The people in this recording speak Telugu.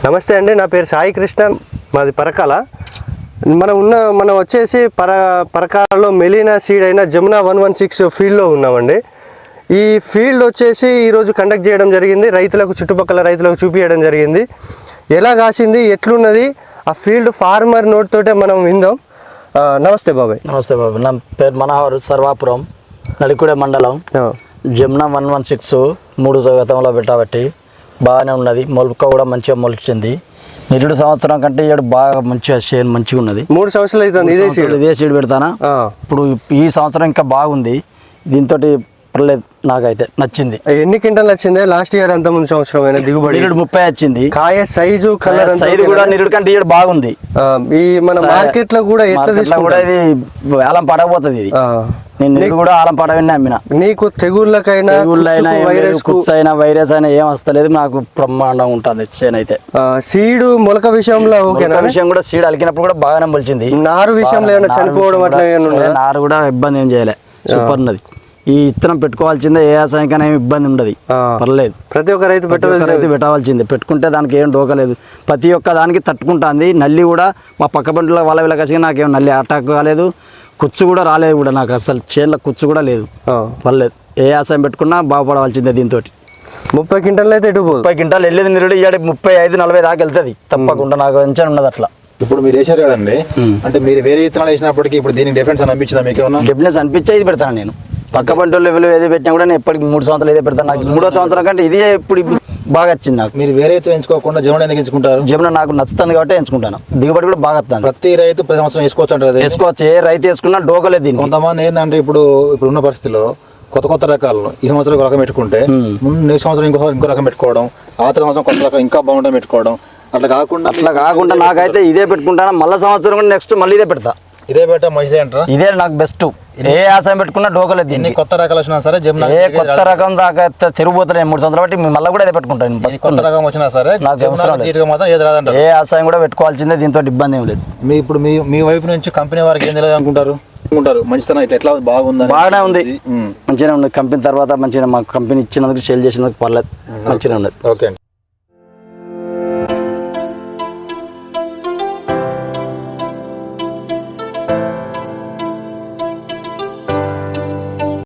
నమస్తే అండి, నా పేరు సాయి కృష్ణ, మాది పరకాల. మనం వచ్చేసి పరకాలలో మెలీనా సీడ్ అయిన జమునా 116 ఫీల్డ్లో ఉన్నామండి. ఈ ఫీల్డ్ వచ్చేసి ఈరోజు కండక్ట్ చేయడం జరిగింది. చుట్టుపక్కల రైతులకు చూపించడం జరిగింది. ఎలా కాసింది, ఎట్లున్నది ఆ ఫీల్డ్ ఫార్మర్ నోట్ తోటే మనం విందాం. నమస్తే బాబాయ్. నమస్తే బాబాయ్, నా పేరు మనోహర్, సర్వాపురం, నడికుడే మండలం. జమునా 116 3 గతంలో పెట్టబట్టి బాగానే ఉన్నది. మొలక కూడా మంచిగా మొలిచింది. 2 సంవత్సరం కంటే ఏడు బాగా మంచిగా షేర్ మంచిగా ఉన్నది. 3 సంవత్సరాలు అవుతుంది ఇదే సీడ్ పెడతానా. ఇప్పుడు ఈ సంవత్సరం ఇంకా బాగుంది. దీంతో పర్లేదు, నాకైతే నచ్చింది. ఎన్ని క్వింటాలు వచ్చింది లాస్ట్ ఇయర్? అంత ముందు సంవత్సరం దిగుబడి 30 వచ్చింది. కాయ సైజు కలర్ కూడా 2 కంటే ఏడు బాగుంది. ఈ మన మార్కెట్ లో కూడా కూడా ఇది ఆలం పడకపోతుంది. ఇది నేను కూడా ఆలం పడవని అమ్మిన. నీకు తెగుళ్ళకైనా వైరస్ అయినా ఏం వస్తలేదు. నాకు బ్రహ్మాండంగా ఉంటుంది చేను అయితే. సీడు మొలక విషయంలో విషయం కూడా సీడ్ అలికినప్పుడు కూడా బాగానే మొలిచింది. నారు విషయంలో ఏమైనా చనిపోవడం అట్లా నారు కూడా ఇబ్బంది ఏం చేయలే, సూపర్ ఉన్నది. ఈ విత్తనం పెట్టుకోవాల్సిందే, ఏ వ్యవసాయంకైనా ఏమి ఇబ్బంది ఉండదు, పర్లేదు. ప్రతి ఒక్క రైతు పెట్టవలసిందే. పెట్టుకుంటే దానికి ఏం డోకలేదు. ప్రతి ఒక్క దానికి తట్టుకుంటుంది. నల్లి కూడా మా పక్క బండ్ల వాళ్ళ వీళ్ళకి వచ్చి నాకేం నల్లి అటాక్ కాలేదు, కుచ్చు కూడా రాలేదు కూడా. నాకు అసలు చేనులో కుచ్చు కూడా లేదు, పర్లేదు. ఏ వ్యవసాయం పెట్టుకున్నా బాగుపడవలసిందే. దీంతో 30 క్వింటాలు అయితే 30 క్వింటాలు వెళ్ళేది. మీరు 35-40 దాకా వెళ్తుంది తప్పకుండా. నాకు మంచిగా ఉన్నది అట్లా. ఇప్పుడు మీరు వేసారు కదండి, అంటే మీరు వేరే విత్తనాలు వేసినప్పటికీ ఇప్పుడు దీనికి డిఫరెన్స్ అనిపించిందా మీకు? ఏమన్నా డిఫరెన్స్ అనిపించే ఇది పెడతాను నేను. పక్క పంటలు ఎవరు ఏది పెట్టినా కూడా నేను ఎప్పటికి 3 సంవత్సరాలు ఇదే పెడతాను. నాకు 3వ సంవత్సరం కంటే ఇదే ఇప్పుడు బాగా వచ్చింది. నాకు మీరు వేరే అయితే ఎంచుకోకుండా జమునా ఎందుకు ఎంచుకుంటారు? జమునా నాకు నచ్చుతుంది కాబట్టి ఎంచుకుంటాను. దిగుబడి కూడా బాగా వస్తుంది. ప్రతి రైతు ప్రతి సంవత్సరం వేసుకోవచ్చు అంటారు. వేసుకోవచ్చు, ఏ రైతు వేసుకున్నా డోకలేదు దీనికి. కొంతమంది ఏంటంటే ఇప్పుడు ఉన్న పరిస్థితిలో కొత్త రకాలు ఈ సంవత్సరం ఒక రకం పెట్టుకుంటే నెక్స్ట్ సంవత్సరం ఇంకో రకం పెట్టుకోవడం, ఆ సంవత్సరం కొత్త రకం ఇంకా బాగుంటుంది పెట్టుకోవడం. అట్లా కాకుండా నాకైతే ఇదే పెట్టుకుంటాను. మళ్ళీ సంవత్సరం కూడా నెక్స్ట్ మళ్ళీ ఇదే పెడతా. ఇదే పెట్టా మంచిదే అంటారా? ఇదే నాకు బెస్ట్. ఏ ఆశయం పెట్టుకున్నా డోకలేదు దీన్ని. కొత్త రకాలు వచ్చినా సరే జమునా ఏ కొత్త రకం దాకా తిరుగుపోతున్నాయి 3 సంవత్సరాలు బట్టి మళ్ళీ కూడా ఇదే పెట్టుకుంటాను. కొత్త రకం వచ్చినా సరే నాకు ఏ ఆశయం కూడా పెట్టుకోవాల్సిందే. దీంతో ఇబ్బంది ఏం లేదు. ఇప్పుడు మీ వైపు నుంచి కంపెనీ వారికి ఏం తెలియదు అనుకుంటారు? మంచితనం ఎట్లా బాగుంది? బాగానే ఉంది, మంచిగానే ఉంది. కంపెనీ తర్వాత మంచిగా మాకు కంపెనీ ఇచ్చినందుకు, సేల్ చేసినందుకు పర్లేదు, మంచిగా ఉన్నది. ఓకే అండి.